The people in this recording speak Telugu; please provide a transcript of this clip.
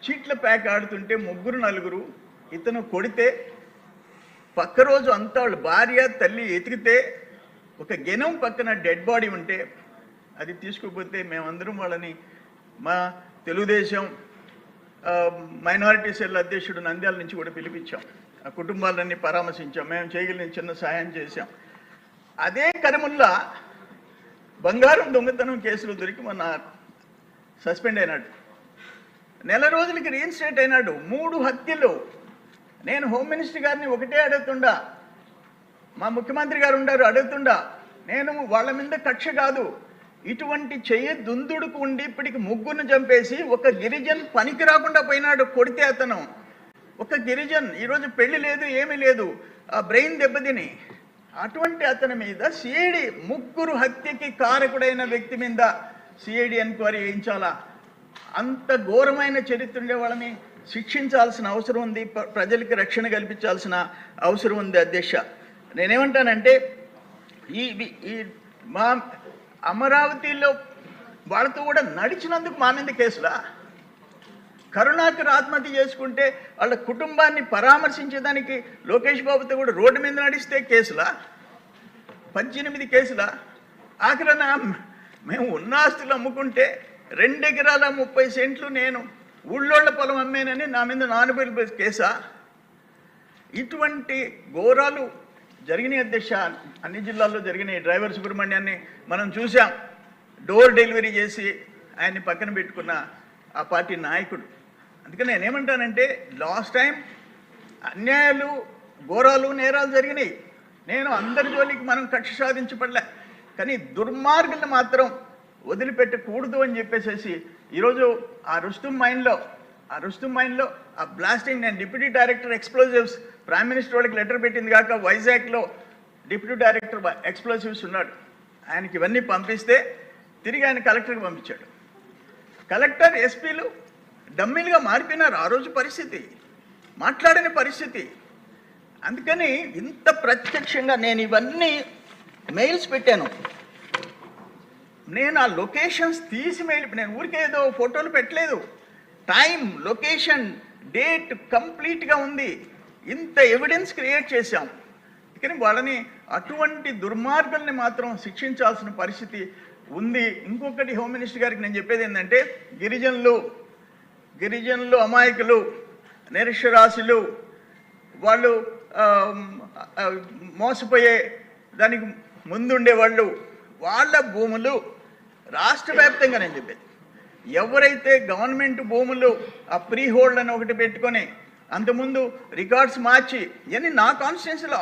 చీట్ల ప్యాక్ ఆడుతుంటే ముగ్గురు నలుగురు ఇతను కొడితే పక్క రోజు అంతా వాళ్ళ భార్య తల్లి ఎతికితే ఒక గెనం పక్కన డెడ్ బాడీ ఉంటే అది తీసుకుపోతే మేమందరం వాళ్ళని మా తెలుగుదేశం మైనారిటీ సెల్ అధ్యక్షుడు నంద్యాల నుంచి కూడా పిలిపించాం. ఆ కుటుంబాలన్నీ పరామర్శించాం. మేము చేయగలిగిన చిన్న సహాయం చేశాం. అదే కరముల్లా బంగారం దొంగతనం కేసులు దొరికి మొన్న సస్పెండ్ అయినాడు. నెల రోజులకి రీఇన్స్టేట్ అయినాడు. 3 హత్యలు. నేను హోమ్ మినిస్టర్ గారిని ఒకటే అడుగుతుండా, మా ముఖ్యమంత్రి గారు ఉండారు అడుగుతుండా, నేను వాళ్ళ మీద కక్ష కాదు, ఇటువంటి దుందుడుకు ఉండి ఇప్పటికి ముగ్గురును చంపేసి ఒక గిరిజన్ పనికి రాకుండా పోయినాడు. కొడితే అతను ఒక గిరిజన్, ఈరోజు పెళ్లి లేదు ఏమీ లేదు, ఆ బ్రెయిన్ దెబ్బతిని, అటువంటి అతని మీద సిఐడి ముగ్గురు హత్యకి కారకుడైన వ్యక్తి మీద సిఐడి ఎంక్వైరీ చేయించాలా? అంత ఘోరమైన చరిత్ర ఉండే వాళ్ళని శిక్షించాల్సిన అవసరం ఉంది. ప్రజలకి రక్షణ కల్పించాల్సిన అవసరం ఉంది. అధ్యక్ష, నేనేమంటానంటే ఈ మా అమరావతిలో వాళ్ళతో కూడా నడిచినందుకు మా మీద కేసులా? కరుణాకర్ ఆత్మహత్య చేసుకుంటే వాళ్ళ కుటుంబాన్ని పరామర్శించేదానికి లోకేష్ బాబుతో కూడా రోడ్డు మీద నడిస్తే కేసులా? 18 కేసులా? ఆఖరణ మేము ఉన్న ఆస్తులు అమ్ముకుంటే 2 ఎకరాల 30 సెంట్లు నేను ఊళ్ళోళ్ళ పొలం అమ్మేనని నా మీద నానుబెలి కేసా? ఇటువంటి ఘోరాలు జరిగినాయి అధ్యక్ష. అన్ని జిల్లాల్లో జరిగినాయి. డ్రైవర్ సుబ్రహ్మణ్యాన్ని మనం చూసాం. డోర్ డెలివరీ చేసి ఆయన్ని పక్కన పెట్టుకున్న ఆ పార్టీ నాయకుడు. అందుకని నేనేమంటానంటే లాస్ట్ టైం అన్యాయాలు, ఘోరాలు, నేరాలు జరిగినాయి. నేను అందరి జోలికి మనం కక్ష సాధించబడలే, కానీ దుర్మార్గులను మాత్రం వదిలిపెట్టకూడదు అని చెప్పేసి ఈరోజు ఆ రుస్తుం మైన్లో ఆ బ్లాస్టింగ్, నేను deputy director explosives prime minister వాళ్ళకి లెటర్ పెట్టింది కాక వైజాగ్లో డిప్యూటీ డైరెక్టర్ ఎక్స్ప్లోజివ్స్ ఉన్నాడు. ఆయనకి ఇవన్నీ పంపిస్తే తిరిగి ఆయన కలెక్టర్కి పంపించాడు. కలెక్టర్, ఎస్పీలు డమ్మీలుగా మారిపోయినారు. ఆ రోజు పరిస్థితి, మాట్లాడని పరిస్థితి. అందుకని ఇంత ప్రత్యక్షంగా నేను ఇవన్నీ మెయిల్స్ పెట్టాను. నేను ఆ లొకేషన్స్ తీసి మెయిల్, నేను ఊరికే ఏదో ఫోటోలు పెట్టలేదు. టైం, లొకేషన్, డేట్ కంప్లీట్గా ఉంది. ఇంత ఎవిడెన్స్ క్రియేట్ చేశాం. కానీ వాళ్ళని, అటువంటి దుర్మార్గుల్ని మాత్రం శిక్షించాల్సిన పరిస్థితి ఉంది. ఇంకొకటి హోమ్ మినిస్టర్ గారికి నేను చెప్పేది ఏంటంటే, గిరిజనులు అమాయకులు, నిరక్షరాస్యులు, వాళ్ళు మోసపోయే దానికి ముందుండే వాళ్ళు, వాళ్ళ భూములు రాష్ట్ర వ్యాప్తంగా, నేను చెప్పేది, ఎవరైతే గవర్నమెంట్ భూములు ఆ ప్రీ హోల్డ్ అని ఒకటి పెట్టుకొని అంతకుముందు రికార్డ్స్ మార్చి, ఇవన్నీ నా కాన్స్టిట్యున్సీలో